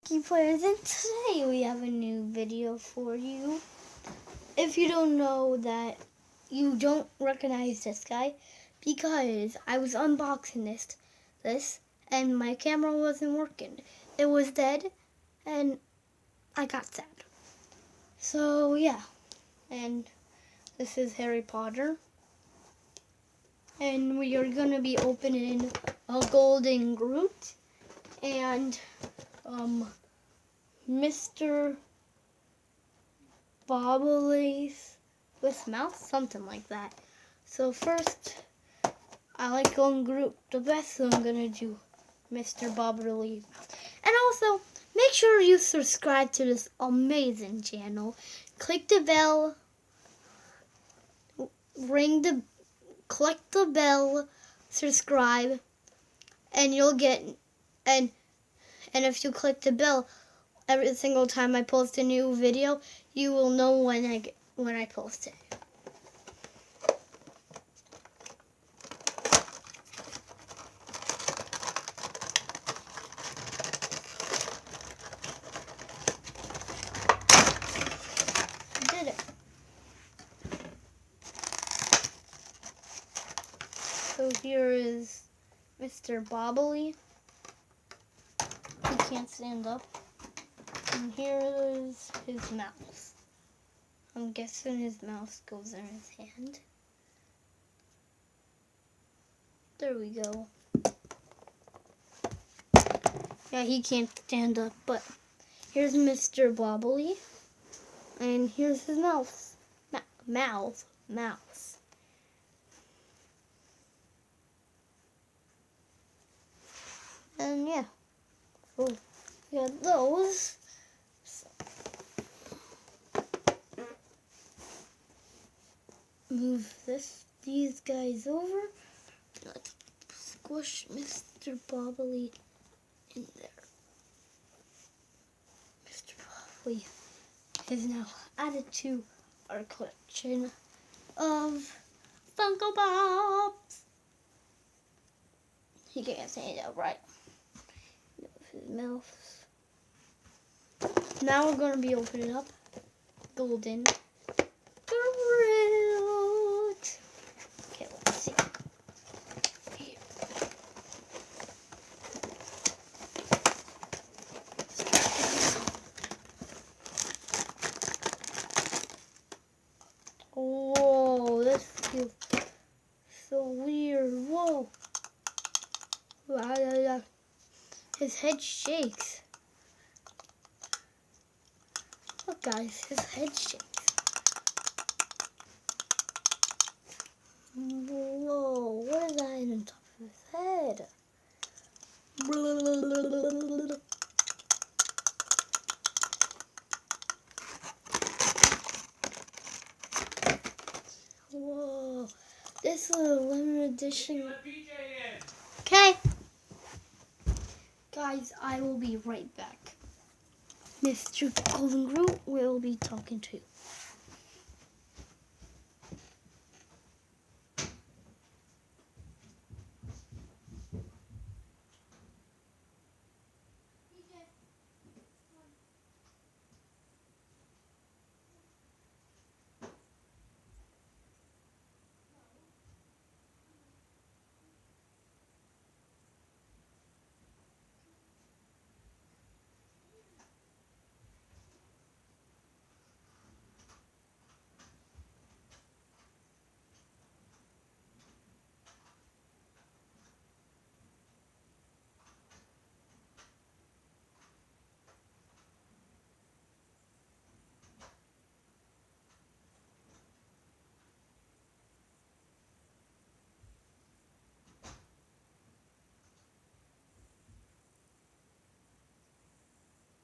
Playz, and today we have a new video for you. If you don't know that, you don't recognize this guy because I was unboxing this and my camera wasn't working. It was dead and I got sad. So yeah, and this is Harry Potter. And we are going to be opening a golden Groot and Mr. Bobbleys with mouth, something like that. So first, I like golden Groot the best, so I'm going to do Mr. Bobbleys mouth. And also, make sure you subscribe to this amazing channel. Click the bell, click the bell, subscribe, and you'll get, and if you click the bell, every single time I post a new video, you will know when I post it. I did it. So here is Mr. Bobbly. He can't stand up. And here is his mouse. I'm guessing his mouse goes in his hand. There we go. Yeah, he can't stand up, but here's Mr. Bobbly. And here's his mouse. Mouse. And yeah. Oh, we got those. Move these guys over. Let's squish Mr. Bobbly in there. Mr. Bobbly is now added to our collection of Funko Pops. He can't say that right. His mouth. Now we're going to be opening up Golden Groot. Okay, let's see. Here. Whoa, this feels so weird. Whoa. His head shakes. Look guys, his head shakes. Whoa, what is that in the top of his head? Whoa, this is a limited edition. Okay. Guys, I will be right back. Mr. Golden Groot will be talking to you.